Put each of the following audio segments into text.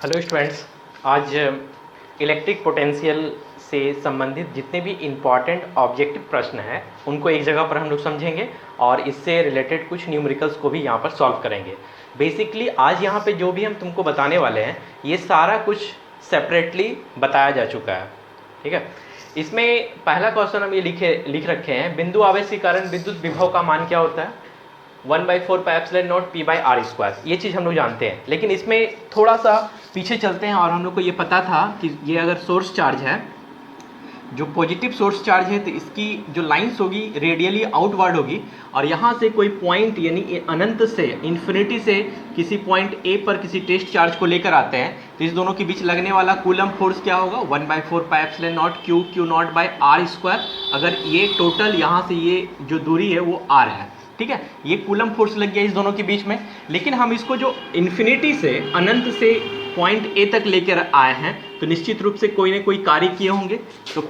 Hello students. आज electric potential से संबंधित जितने भी इम्पॉर्टेंट ऑब्जेक्टिव प्रश्न हैं उनको एक जगह पर हम लोग समझेंगे और इससे रिलेटेड कुछ न्यूमेरिकल्स को भी यहाँ पर सॉल्व करेंगे। बेसिकली आज यहाँ पे जो भी हम तुमको बताने वाले हैं ये सारा कुछ सेपरेटली बताया जा चुका है, ठीक है। इसमें पहला क्वेश्चन हम ये लिख रखे हैं, बिंदु आवेश के कारण विद्युत विभव का मान क्या होता है? 1/4 pi epsilon naught P by R square. ये चीज़ हम लोग जानते हैं, लेकिन इसमें थोड़ा सा पीछे चलते हैं और हम लोग को ये पता था कि ये अगर सोर्स चार्ज है, जो पॉजिटिव सोर्स चार्ज है, तो इसकी जो लाइंस होगी रेडियली आउटवर्ड होगी और यहाँ से कोई पॉइंट यानी अनंत से इन्फिनिटी से किसी पॉइंट ए पर किसी टेस्ट चार्ज को लेकर आते हैं, तो इस दोनों के बीच लगने वाला कूलम फोर्स क्या होगा? 1/4 pi epsilon naught Q naught by R square. अगर ये टोटल यहाँ से ये जो दूरी है वो आर है, ठीक है। ये कूलम फोर्स लग गया इस दोनों के बीच में। लेकिन हम इसको जो इन्फिनिटी से अनंत से पॉइंट ए तक लेकर आए हैं, तो निश्चित रूप से कोई ना कोई कार्य किए होंगे। तो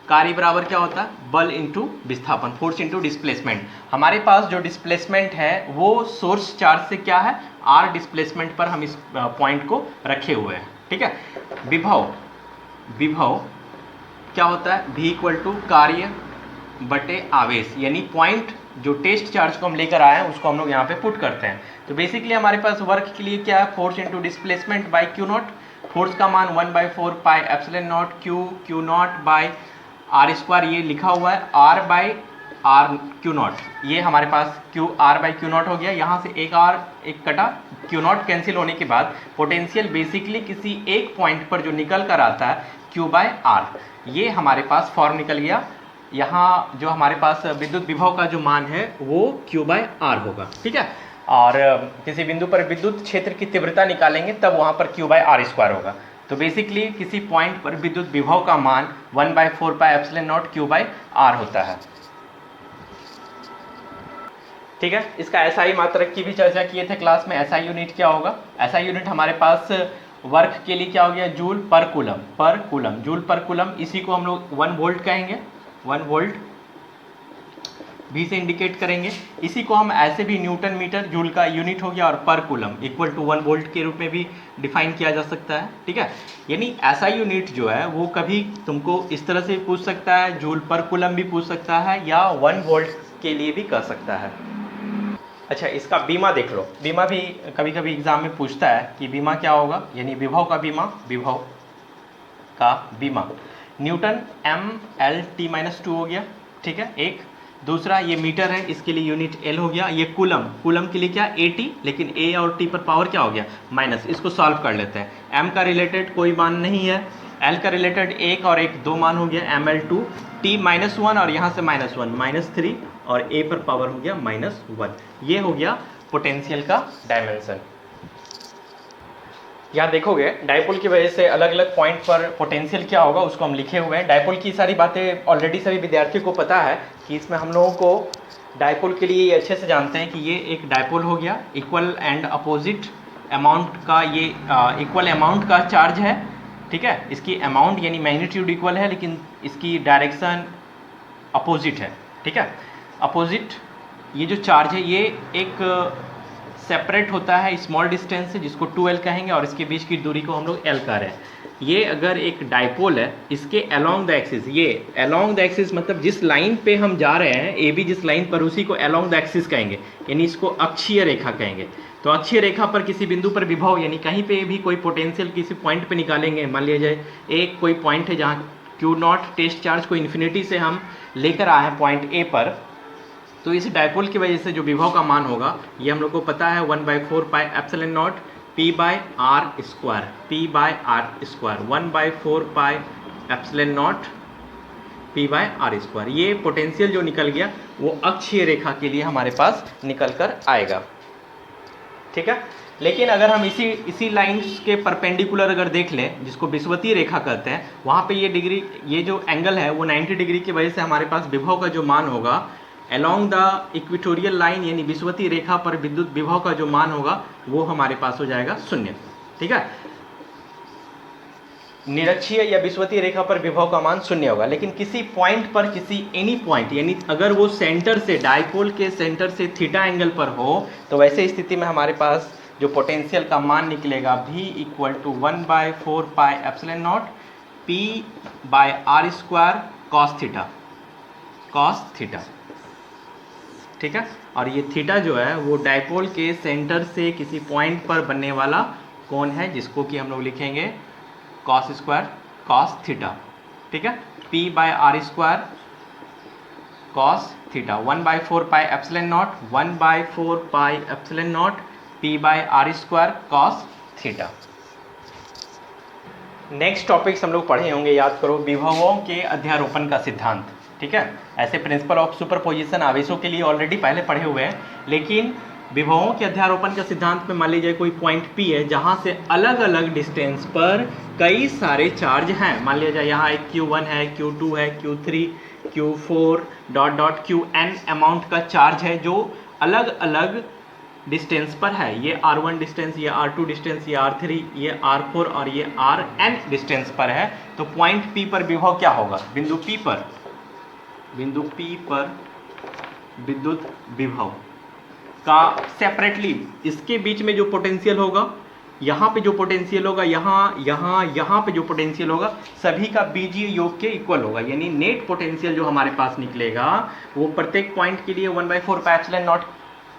कार्य बराबर क्या होता है? बल इंटू विस्थापन, फोर्स इंटू डिस्प्लेसमेंट। हमारे पास जो डिस्प्लेसमेंट है वो सोर्स चार्ज से क्या है? आर डिस्प्लेसमेंट पर हम इस पॉइंट को रखे हुए हैं, ठीक है। विभव क्या होता है? V इक्वल टू कार्य बटे आवेश, यानी पॉइंट जो टेस्ट चार्ज को हम लेकर आए हैं उसको हम लोग यहाँ पे पुट करते हैं। तो बेसिकली हमारे पास वर्क के लिए क्या है? Force into displacement by Q naught. Force का मान 1/4 pi epsilon naught Q naught by R square, ये लिखा हुआ है R by R Q naught. ये हमारे पास Q R by Q naught हो गया। यहाँ से एक आर एक कटा, क्यू नॉट कैंसिल होने के बाद पोटेंशियल बेसिकली किसी एक पॉइंट पर जो निकल कर आता है क्यू बाई आर, ये हमारे पास फॉर्म निकल गया। यहाँ जो हमारे पास विद्युत विभव का जो मान है वो Q बाय R होगा, ठीक है। और किसी बिंदु पर विद्युत क्षेत्र की तीव्रता निकालेंगे तब वहाँ पर Q बाय R स्क्वायर होगा। तो बेसिकली किसी पॉइंट पर विद्युत विभव का मान 1/4 pi epsilon naught Q by R होता है, ठीक है। इसका SI मात्रक की भी चर्चा किए थे क्लास में। SI यूनिट क्या होगा? SI यूनिट हमारे पास वर्क के लिए क्या हो गया? जूल पर कूलम, जूल पर कूलम। इसी को हम लोग 1 वोल्ट कहेंगे, 1 वोल्ट भी से इंडिकेट करेंगे। इसी को हम ऐसे भी न्यूटन मीटर जूल का यूनिट हो गया और पर कूलम इक्वल टू 1 वोल्ट के रूप में भी डिफाइन किया जा सकता है, ठीक है। यानी ऐसा यूनिट जो है वो कभी तुमको इस तरह से पूछ सकता है, जूल पर कूलम भी पूछ सकता है या 1 वोल्ट के लिए भी कह सकता है। अच्छा, इसका बीमा देख लो। बीमा भी कभी कभी एग्जाम में पूछता है कि बीमा क्या होगा, यानी विभव का बीमा न्यूटन M/L/T-2 हो गया, ठीक है। एक दूसरा ये मीटर है, इसके लिए यूनिट L हो गया। ये कूलम के लिए क्या? AT, लेकिन A और T पर पावर क्या हो गया? माइनस। इसको सॉल्व कर लेते हैं। M का रिलेटेड कोई मान नहीं है, L का रिलेटेड 1 और 1 2 मान हो गया ML2, T -1 और यहाँ से -1 -3 और A पर पावर हो गया -1। ये हो गया पोटेंशियल का डायमेंशन। यहाँ देखोगे डायपोल की वजह से अलग अलग पॉइंट पर पोटेंशियल क्या होगा उसको हम लिखे हुए हैं। डायपोल की सारी बातें ऑलरेडी सभी विद्यार्थियों को पता है कि इसमें हम लोगों को डायपोल के लिए ये अच्छे से जानते हैं कि ये एक डायपोल हो गया, इक्वल एंड अपोजिट अमाउंट का, ये इक्वल अमाउंट का चार्ज है, ठीक है। इसकी अमाउंट यानी मैग्नीट्यूड इक्वल है लेकिन इसकी डायरेक्शन अपोजिट है, ठीक है। अपोजिट ये जो चार्ज है ये एक सेपरेट होता है स्मॉल डिस्टेंस से, जिसको 2L कहेंगे, और इसके बीच की दूरी को हम लोग L कह रहे हैं। ये अगर एक डायपोल है, इसके अलोंग द एक्सिस, ये अलोंग द एक्सिस मतलब जिस लाइन पे हम जा रहे हैं AB जिस लाइन पर, उसी को अलोंग द एक्सिस कहेंगे, यानी इसको अक्षीय रेखा कहेंगे। तो अक्षीय रेखा पर किसी बिंदु पर विभव यानी कहीं पे भी कोई पोटेंशियल किसी पॉइंट पे निकालेंगे। मान लिया जाए एक कोई पॉइंट है जहाँ Q0 टेस्ट चार्ज को इन्फिनिटी से हम लेकर आए हैं पॉइंट A पर, तो इस डायपोल की वजह से जो विभव का मान होगा ये हम लोग को पता है 1/4 pi epsilon naught P by R square, 1/4 pi epsilon naught P by R square. ये पोटेंशियल जो निकल गया वो अक्षीय रेखा के लिए हमारे पास निकल कर आएगा, ठीक है। लेकिन अगर हम इसी लाइन्स के परपेंडिकुलर अगर देख लें, जिसको विषुवतीय रेखा कहते हैं, वहाँ पे ये जो एंगल है वो 90 डिग्री की वजह से हमारे पास विभव का जो मान होगा अलोंग द इक्वेटोरियल लाइन यानी विषुवतीय रेखा पर विद्युत विभव का जो मान होगा वो हमारे पास हो जाएगा 0, ठीक है। निरक्षीय या विषुवतीय रेखा पर विभव का मान 0 होगा। लेकिन किसी पॉइंट पर, किसी एनी पॉइंट यानी अगर वो सेंटर से, डायपोल के सेंटर से थीटा एंगल पर हो, तो वैसे स्थिति में हमारे पास जो पोटेंशियल का मान निकलेगा V equal to 1/4πε0 P/r² cos theta, ठीक है। और ये थीटा जो है वो डायपोल के सेंटर से किसी पॉइंट पर बनने वाला कोण है, जिसको कि हम लोग लिखेंगे cos² cos थीटा, ठीक है। P/r² cos theta 1/4πε0 P/r² cos theta. Next topics हम लोग पढ़े होंगे, याद करो, विभवों के अध्यारोपण का सिद्धांत, ठीक है। ऐसे प्रिंसिपल ऑफ सुपरपोजिशन आवेशों के लिए ऑलरेडी पहले पढ़े हुए हैं, लेकिन विभवों के अध्यारोपण का सिद्धांत में मान लीजिए कोई पॉइंट P है जहाँ से अलग अलग डिस्टेंस पर कई सारे चार्ज हैं। मान लीजिए यहाँ एक Q1 है, Q2 है, Q3, Q4 dot Qn amount का चार्ज है जो अलग अलग डिस्टेंस पर है। ये R1 डिस्टेंस, ये R2 डिस्टेंस, ये R3, ये R4 और ये Rn डिस्टेंस पर है। तो पॉइंट P पर विभव क्या होगा? बिंदु P पर विद्युत विभव का सेपरेटली इसके बीच में जो पोटेंशियल होगा, यहाँ पे जो पोटेंशियल होगा, यहाँ पे जो पोटेंशियल होगा, सभी का बीजीय योग के इक्वल होगा। यानी नेट पोटेंशियल जो हमारे पास निकलेगा वो प्रत्येक पॉइंट के लिए 1/4πε0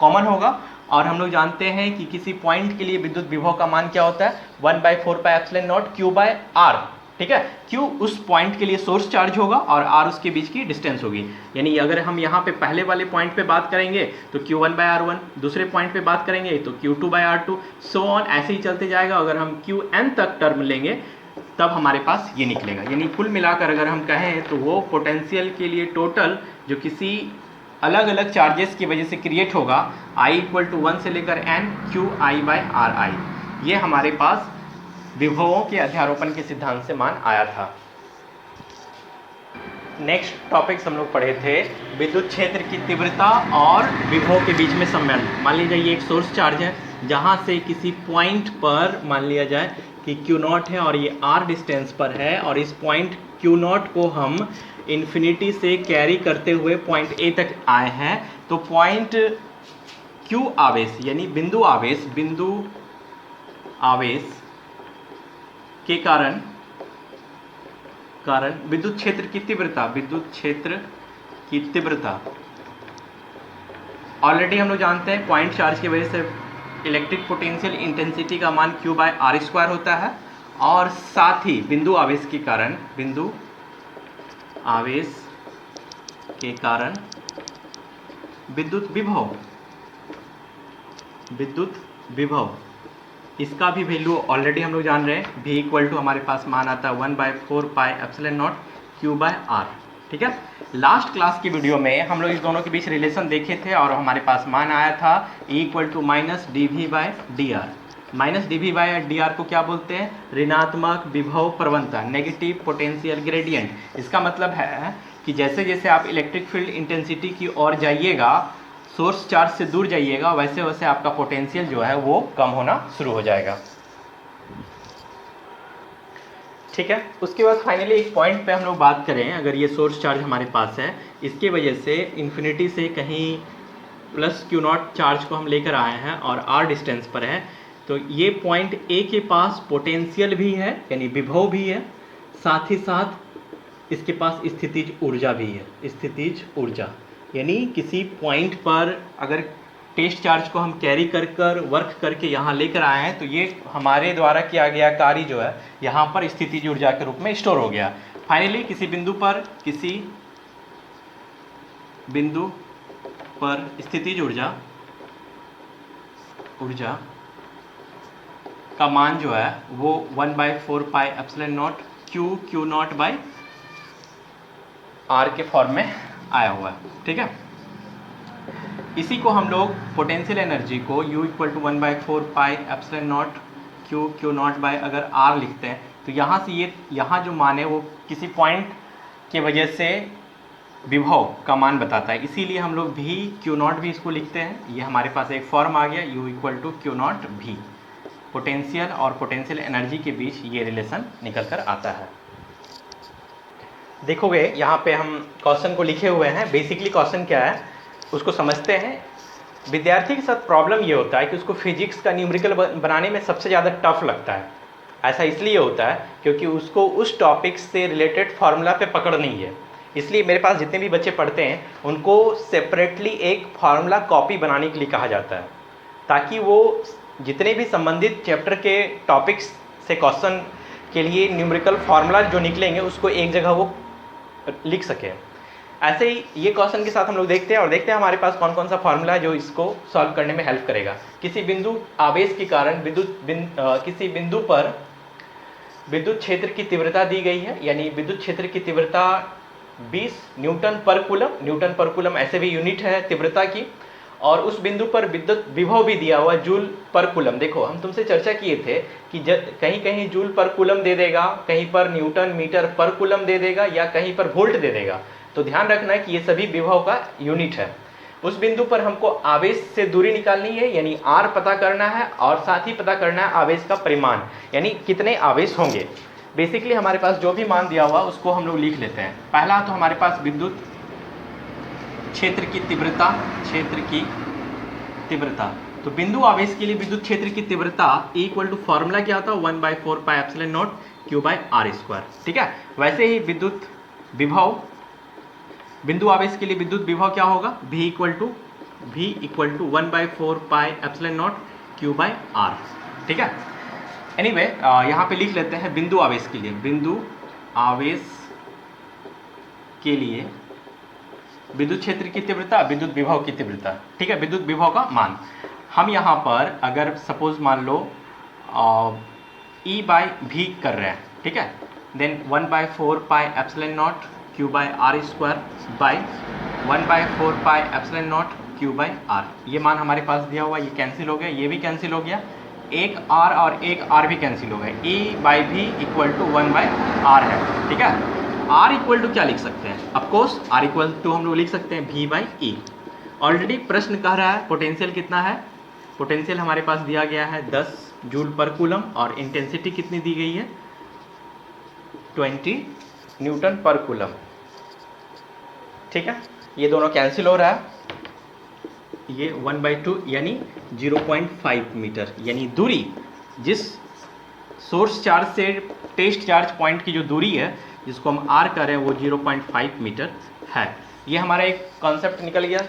कॉमन होगा। और हम लोग जानते हैं कि किसी पॉइंट के लिए विद्युत विभव का मान क्या होता है? 1/4πε0 Q/r, ठीक है। Q उस पॉइंट के लिए सोर्स चार्ज होगा और R उसके बीच की डिस्टेंस होगी। यानी अगर हम यहाँ पे पहले वाले पॉइंट पे बात करेंगे तो Q1/r1, दूसरे पॉइंट पे बात करेंगे तो Q2/r2, सो ऑन, ऐसे ही चलते जाएगा। अगर हम Qn तक टर्म लेंगे तब हमारे पास ये निकलेगा। यानी कुल मिलाकर अगर हम कहें तो वो पोटेंशियल के लिए टोटल जो किसी अलग अलग चार्जेस की वजह से क्रिएट होगा, I इक्वल टू 1 से लेकर n QI/RI, ये हमारे पास विभवों के अध्यारोपण के सिद्धांत से मान आया था। नेक्स्ट टॉपिक्स हम लोग पढ़े थे विद्युत क्षेत्र की तीव्रता और विभव के बीच में सम्मेलन। मान लीजिए ये एक सोर्स चार्ज है जहाँ से किसी पॉइंट पर मान लिया जाए कि Q0 है और ये R डिस्टेंस पर है, और इस पॉइंट Q0 को हम इन्फिनिटी से कैरी करते हुए पॉइंट A तक आए हैं। तो पॉइंट Q आवेश यानी बिंदु आवेश के कारण विद्युत क्षेत्र की तीव्रता ऑलरेडी हम लोग जानते हैं। पॉइंट चार्ज की वजह से इलेक्ट्रिक पोटेंशियल इंटेंसिटी का मान Q/r² होता है, और साथ ही बिंदु आवेश के कारण विद्युत विभव इसका भी वैल्यू ऑलरेडी हम लोग जान रहे हैं। V इक्वल टू हमारे पास मान आता है 1/4πε0 Q/r, ठीक है। लास्ट क्लास की वीडियो में हम लोग इस दोनों के बीच रिलेशन देखे थे और हमारे पास मान आया था E equal to -dV/dr। -dV/dr को क्या बोलते हैं? ऋणात्मक विभव प्रवणता, नेगेटिव पोटेंशियल ग्रेडियंट। इसका मतलब है कि जैसे जैसे आप इलेक्ट्रिक फील्ड इंटेंसिटी की ओर जाइएगा, सोर्स चार्ज से दूर जाइएगा, वैसे वैसे आपका पोटेंशियल जो है वो कम होना शुरू हो जाएगा, ठीक है। उसके बाद फाइनली एक पॉइंट पे हम लोग बात करें, अगर ये सोर्स चार्ज हमारे पास है, इसके वजह से इन्फिनिटी से कहीं प्लस Q0 चार्ज को हम लेकर आए हैं और R डिस्टेंस पर है, तो ये पॉइंट A के पास पोटेंशियल भी है यानी विभव भी है, साथ ही साथ इसके पास स्थितिज ऊर्जा भी है। स्थितिज ऊर्जा यानी किसी पॉइंट पर अगर टेस्ट चार्ज को हम कैरी कर वर्क करके यहाँ लेकर आए हैं तो ये हमारे द्वारा किया गया कार्य जो है यहाँ पर स्थितिज ऊर्जा के रूप में स्टोर हो गया। फाइनली किसी बिंदु पर स्थितिज ऊर्जा का मान जो है वो 1/4πε0 Q0/r के फॉर्म में आया हुआ है, ठीक है। इसी को हम लोग पोटेंशियल एनर्जी को U इक्वल टू 1/4πε0 Q0 अगर R लिखते हैं तो यहाँ से ये यहाँ जो मान है वो किसी पॉइंट के वजह से विभव का मान बताता है, इसीलिए हम लोग भी Q0 भी इसको लिखते हैं। ये हमारे पास एक फॉर्म आ गया U equal to Q0V। Potential और पोटेंशियल एनर्जी के बीच ये रिलेशन निकल कर आता है। देखोगे यहाँ पे हम क्वेश्चन को लिखे हुए हैं। बेसिकली क्वेश्चन क्या है उसको समझते हैं। विद्यार्थी के साथ प्रॉब्लम ये होता है कि उसको फिजिक्स का न्यूमेरिकल बनाने में सबसे ज़्यादा टफ लगता है। ऐसा इसलिए होता है क्योंकि उसको उस टॉपिक से रिलेटेड फार्मूला पे पकड़ नहीं है। इसलिए मेरे पास जितने भी बच्चे पढ़ते हैं उनको सेपरेटली एक फार्मूला कॉपी बनाने के लिए कहा जाता है, ताकि वो जितने भी संबंधित चैप्टर के टॉपिक्स से क्वेश्चन के लिए न्यूमेरिकल फार्मूला जो निकलेंगे उसको एक जगह वो लिख सके। ऐसे ही ये क्वेश्चन के साथ हम लोग देखते हैं और देखते हैं हमारे पास कौन कौन सा फार्मूला है जो इसको सॉल्व करने में हेल्प करेगा। किसी बिंदु आवेश के कारण किसी बिंदु पर विद्युत क्षेत्र की तीव्रता दी गई है, यानी विद्युत क्षेत्र की तीव्रता 20 न्यूटन पर कूलम। न्यूटन पर कूलम ऐसे भी यूनिट है तीव्रता की, और उस बिंदु पर विद्युत विभव भी दिया हुआ जूल पर कूलम। देखो हम तुमसे चर्चा किए थे कि कहीं कहीं जूल पर कूलम दे देगा, कहीं पर न्यूटन मीटर पर कूलम दे देगा, या कहीं पर वोल्ट दे देगा। तो ध्यान रखना है कि ये सभी विभव का यूनिट है। उस बिंदु पर हमको आवेश से दूरी निकालनी है, यानी R पता करना है, और साथ ही पता करना है आवेश का परिमाण, यानी कितने आवेश होंगे। बेसिकली हमारे पास जो भी मान दिया हुआ उसको हम लोग लिख लेते हैं। पहला तो हमारे पास विद्युत क्षेत्र की तीव्रता, तो बिंदु आवेश के लिए विद्युत क्षेत्र की तीव्रता इक्वल टू फॉर्मूला क्या होता है 1/4 pi epsilon naught Q by R²। ठीक है, वैसे ही विद्युत विभव, बिंदु आवेश के लिए विद्युत विभव क्या होगा, V equal to 1/4 pi epsilon naught Q by R। ठीक है, एनीवे यहाँ पे लिख लेते हैं बिंदु आवेश के लिए, बिंदु आवेश के लिए विद्युत क्षेत्र की तीव्रता, विद्युत विभव की तीव्रता। ठीक है, विद्युत विभव का मान हम यहाँ पर अगर सपोज मान लो E/V कर रहे हैं, ठीक है, then 1/4 pi epsilon naught Q by R² by 1/4 pi epsilon naught Q by R। ये मान हमारे पास दिया हुआ, ये कैंसिल हो गया, ये भी कैंसिल हो गया, एक R और एक R भी कैंसिल हो गए। E/V इक्वल टू 1/R है। ठीक है, R इक्वल टू क्या लिख सकते हैं, ऑफकोर्स R इक्वल टू हम लोग लिख सकते हैं V/E। ऑलरेडी प्रश्न कह रहा है पोटेंशियल कितना है, पोटेंशियल हमारे पास दिया गया है 10 जूल पर कूलम, और इंटेंसिटी कितनी दी गई है 20 न्यूटन पर कूलम। ठीक है, ये दोनों कैंसिल हो रहा है, ये 1/2 यानी 0.5 मीटर, यानी दूरी जिस सोर्स चार्ज से टेस्ट चार्ज पॉइंट की जो दूरी है जिसको हम R कर रहे हैं वो 0.5 मीटर है। ये हमारा एक कॉन्सेप्ट निकल गया।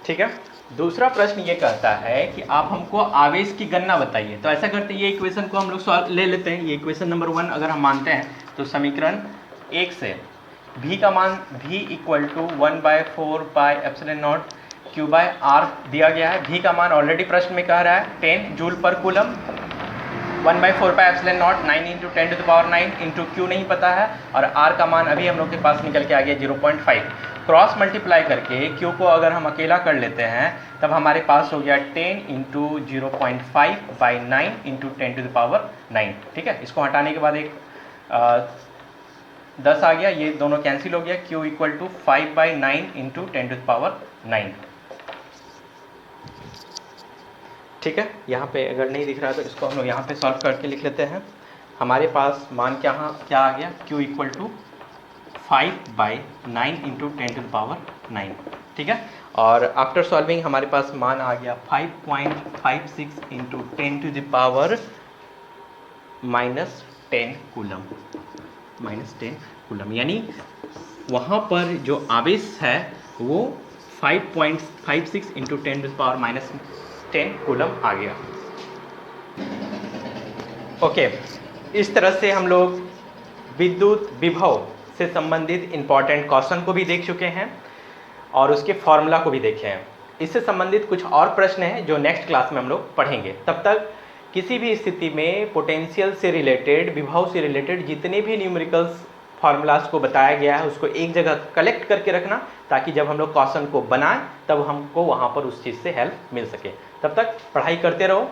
ठीक है, दूसरा प्रश्न ये कहता है कि आप हमको आवेश की गणना बताइए। तो ऐसा करते हैं, ये इक्वेशन को हम लोग सॉल्व ले लेते हैं। ये इक्वेशन नंबर 1 अगर हम मानते हैं तो समीकरण 1 से V का मान V equal to 1/4 pi epsilon naught Q by R दिया गया है। V का मान ऑलरेडी प्रश्न में कह रहा है 10 जूल पर coulomb, 1/4 pi epsilon not 9 × 10⁹ into Q नहीं पता है, और R का मान अभी हम लोग के पास निकल के आ गया 0.5। क्रॉस मल्टीप्लाई करके Q को अगर हम अकेला कर लेते हैं तब हमारे पास हो गया 10 × 0.5 बाई 9 × 10⁹। ठीक है, इसको हटाने के बाद एक 10 आ गया, ये दोनों कैंसिल हो गया। Q equal to 5/9 × 10⁹। ठीक है, यहाँ पे अगर नहीं दिख रहा है तो इसको हम लोग यहाँ पे सॉल्व करके लिख लेते हैं। हमारे पास मान क्या आ गया, Q इक्वल टू 5/9 × 10⁹। ठीक है, और आफ्टर सॉल्विंग हमारे पास मान आ गया 5.56 × 10⁻10 कूलम, -10 कूलम, यानी वहाँ पर जो आवेश है वो 5.56 × 10⁻10 कूलम आ गया। ओके, इस तरह से हम लोग विद्युत विभव से संबंधित इम्पॉर्टेंट क्वेश्चन को भी देख चुके हैं और उसके फॉर्मूला को भी देखे हैं। इससे संबंधित कुछ और प्रश्न हैं जो नेक्स्ट क्लास में हम लोग पढ़ेंगे। तब तक किसी भी स्थिति में पोटेंशियल से रिलेटेड, विभव से रिलेटेड जितने भी न्यूमेरिकल्स फार्मूलाज को बताया गया है उसको एक जगह कलेक्ट करके रखना, ताकि जब हम लोग क्वेश्चन को बनाएं तब हमको वहाँ पर उस चीज़ से हेल्प मिल सके। तब तक पढ़ाई करते रहो।